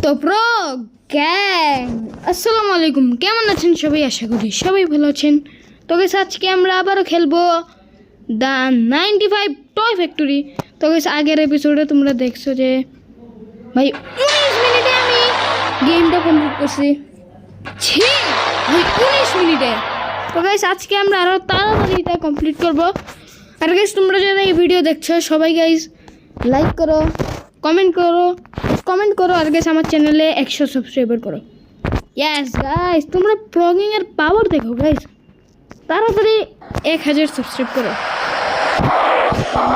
তো pro gang আসসালামু আলাইকুম, কেমন আছেন সবাই? আশা করি সবাই ভালো আছেন। তো গাইস আজকে আমরা আবারও খেলবো দ্য 95 টয় ফ্যাক্টরি। তো গাইস আগের এপিসোডে তোমরা দেখছো যে ভাই 19 মিনিটে আমি গেমটা কমপ্লিট করছি। ছি ভাই 19 মিনিটে। তো গাইস আজকে আমরা আরও তাড়াতাড়ি এটা কমপ্লিট করবো। আর গাইস তোমরা যারা এই ভিডিও দেখছো সবাই গাইস লাইক করো, কমেন্ট করো আর গাইস আমার চ্যানেলে 100 সাবস্ক্রাইবার করো। ইয়েস গাইস তোমরা ব্লগিং এর পাওয়ার দেখো গাইস, তাড়াতাড়ি 1000 সাবস্ক্রাইব করো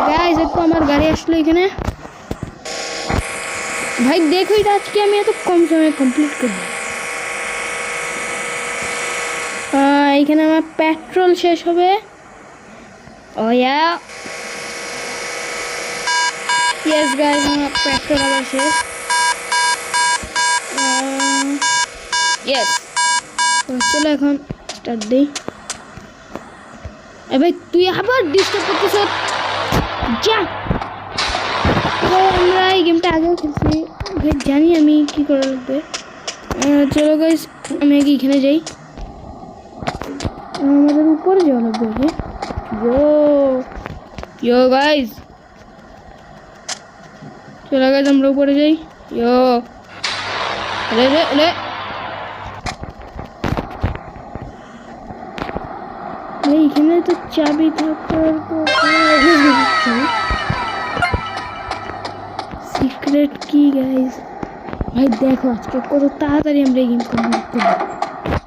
গাইস। একটু আমার গাড়ি আসলো এখানে ভাই, দেখো এটা আজকে আমি এত কম সময়ে কমপ্লিট করব। এখানে আমার পেট্রোল শেষ হবে। ও ইয়া ইয়েস গাইস আমার পেট্রোল আবার শেষ। ইয়েস চলো এখন স্টার্ট দিই। ভাই তুই আবার ডিস্টার্ব করতেছ, যা। আমরা এই গেমটা আগেও খেলছি ভাই, জানি আমি কি করা লাগবে। চলো গাইস আমি আগে এখানে যাই, আমাদের উপরে যাওয়া লাগবে আগে। ইয়ো গাইস চলো গাইস আমরা উপরে যাই। ইয়ো রে রে রে এখানে তো চাবি থাকার সিক্রেট কি গাইস। ভাই দেখো আজকে কত তাড়াতাড়ি আমরা এই গেম কমপ্লিট করব।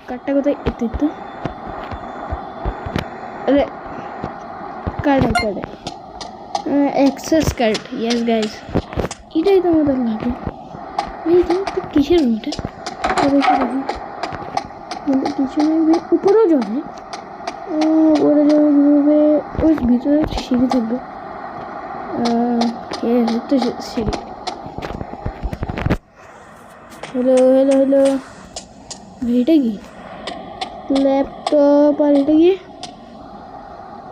কার্ডটা কোথায়? এতে তো আরে card access card. Yes guys এটাই তো আমাদের লাগে। ভাই তো কিসের রুম এটা? কিছু নেই, উপরেও যাবে। ওরা যাবে কীভাবে? ওই ভিতরে সিঁড়ি থাকবে। তো সিঁড়ি। হ্যালো হ্যালো হ্যালো এটা কি? ল্যাপটপ। আর এটা কি?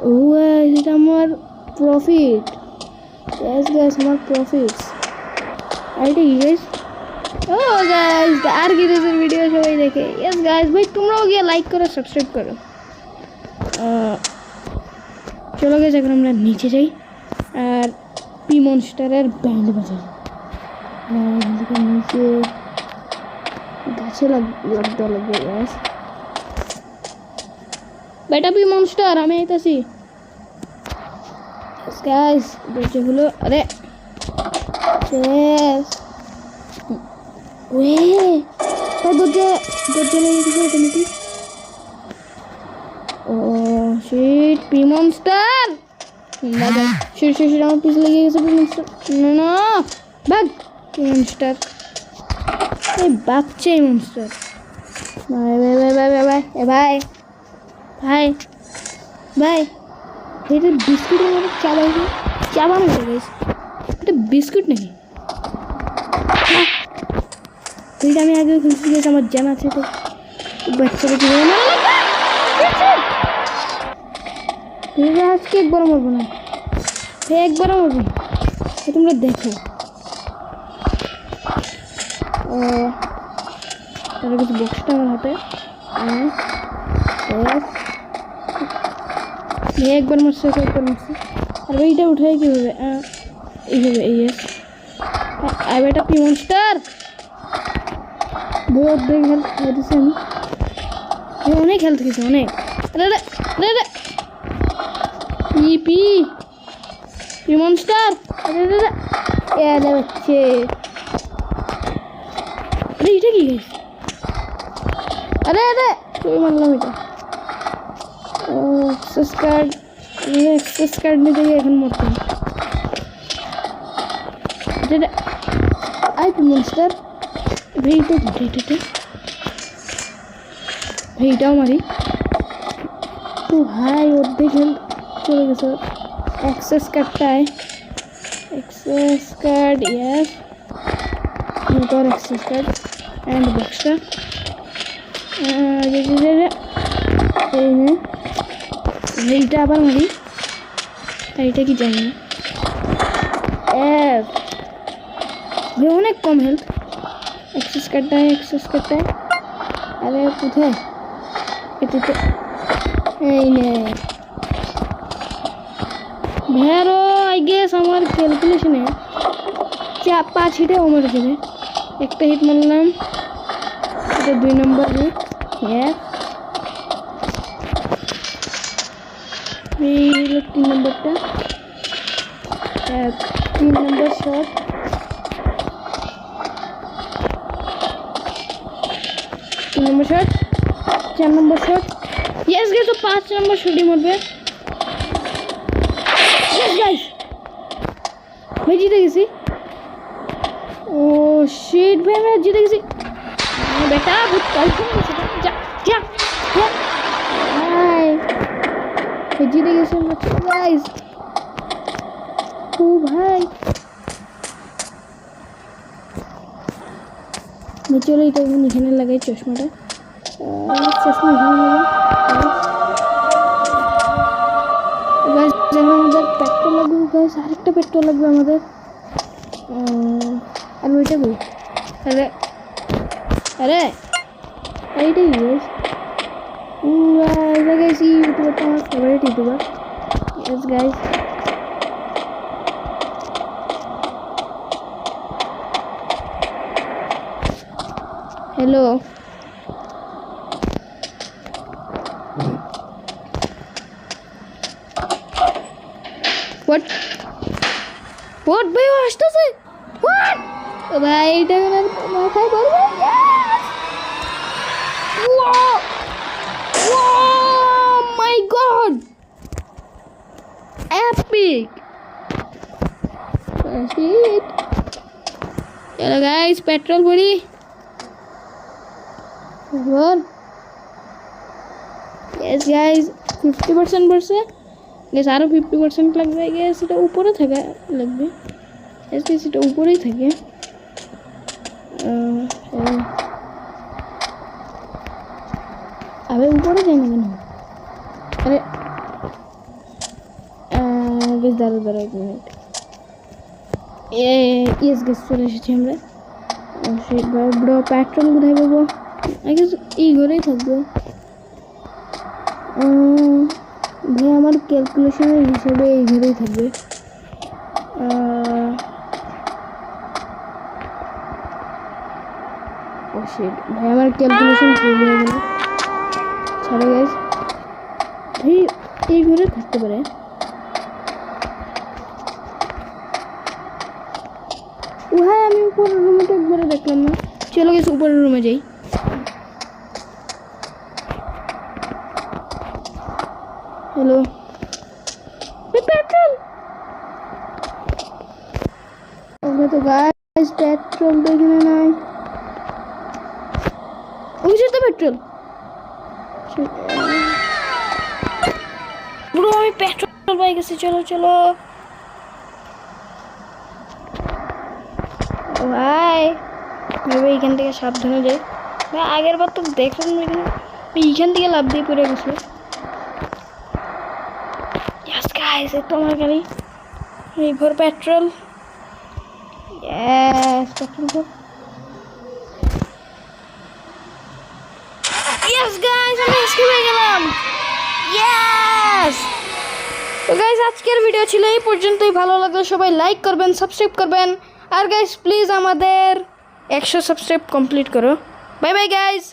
ও এটা আমার প্রফিট। ইয়েস গাইস আমার প্রফিটস। আর এটা কি গাইস? ও গাইস আর গিরেজের ভিডিও সবাই দেখে। ইয়েস গাইস ভাই তোমরাও গিয়ে লাইক করো, সাবস্ক্রাইব করো। চলো গাইস এখন আমরা নিচে যাই আর পি মনস্টারের ব্যান্ড বাজাই। নিচে গাছে লাগতে লাগবে গাইস। বেটা পি মনস্টার আমি আইতাছি গাইস। দরজা হলো। আরে ওয়ে দরজা লেগে গেছে অটোমেটিক। ও শিট পি মনস্টার শিট আমার পিছ লেগে গেছে। পি মনস্টার না ভাগ। পি মনস্টার এই বাচ্চা এই মনস্টার। ভাই ভাই ভাই ভাই ভাই ভাই ভাই ভাই এটা বিস্কুটের মতো চাবানো হয়ে গেছে। এটা বিস্কুট নাকি? এইটা আমি আগে খেলতে গেছি, আমার জানা আছে। তো বাচ্চারা কীভাবে আজকে একবারও মরবো না, একবারও মরবো না। তোমরা দেখো তাহলে কিছু বক্সটা আমার হাতে একবার মারছে একবার মারছে। আর এইটা উঠাই কীভাবে? এইভাবে এই আর এটা পি মনস্টার বহুত দেখে হেল্প খেয়েছি আমি, অনেক হেল্প খেয়েছি অনেক। পি মনস্টার হচ্ছে। আরে এটা কি গাইস? আরে তুই মারলাম এটা। অ্যাক্সেস কার্ড নিতে গিয়ে এখন মরতাম। আই পি মনস্টার এইটাও মারি। তো ভাই অর্ধেক চলে গেছে। অ্যাক্সেস কার্ডটায় access card yes motor access card and বক্সটা এইটা আবার মারি। এইটা কি জানি না, অনেক কম হেলথ। एक्सेस करता है अरे কোথায় এতে তো এই নে ভেরো আই গেস আমার ক্যালকুলেশনে 4-5 হিটে ওমর যাবে একটা হিট মারলাম এটা 2 নম্বর হিট হ্যাঁ এই 3 নম্বরটা 3 নম্বর শট 3 নম্বর শট 4 নম্বর শট यस गाइस तो 5 নম্বর শটই মারবে यस गाइस मैं जीत गई ओ शिट भाई मैं जीत गई बेटा बहुत कल जा जा हाय मैं जीत गई गाइस ओ भाई मैं चलो এটা এখানে লাগাই চশমাটা चश्मा এখানে লাগাই गाइस যেমন আমাদের পেট্রোল লাগবে गाइस আরেকটা পেট্রোল লাগবে আমাদের আর ওইটা কই আরে আরে এইটাই गाइस गाइस ইউটিউবটা আমার favourite YouTuber yes guys hello what ভাই আসতেছে what ভাই এটা মাথায় পড়বে wow wow my god epic shit चलो गाइस पेट्रोल भरी और यस गाइस 50% बढ़ছে গ্যাস আরো 50% লাগবে গ্যাস এটা উপরে থাকে লাগবে গ্যাস এটা উপরেই থাকে আবে উপরে যায় না কেন আরে গ্যাস দাঁড়া এক মিনিট ইয়েস গ্যাস চলে এসেছি আমরা সেই বড় পেট্রোল কোথায় পাবো আই গেস এই ঘরেই থাকবে ভাই আমার ক্যালকুলেশনের হিসাবে এই ঘরেই থাকবে ও শিট ভাই আমার ক্যালকুলেশন ভুল হয়ে গেল সরি গাইস ভাই এই ঘরে থাকতে পারে ও হ্যাঁ আমি উপরের রুমটা একবারে দেখলাম না চলো গাইস উপরের রুমে যাই हेलो पेट्रोल ओके तो गाइस पेट्रोल देखने ना मुझे तो पेट्रोल ब्रो हमें पेट्रोल बाइक से चलो चलो भाई मैं भाई এখান থেকে সাবধানে যাই मैं আগের বার তো দেখলাম এখানে এইখান থেকে লাভ দিয়ে পড়ে গেছে गाइस तो हमारे गाड़ी ये भर पेट्रोल यस पेट्रोल भर यस गाइस আমি এসকে হয়ে গেলাম यस তো गाइस আজকের ভিডিও ছিল এই পর্যন্তই ভালো লাগলে সবাই লাইক করবেন সাবস্ক্রাইব করবেন আর गाइस প্লিজ আমাদের 100 সাবস্ক্রাইব কমপ্লিট করো বাই বাই गाइस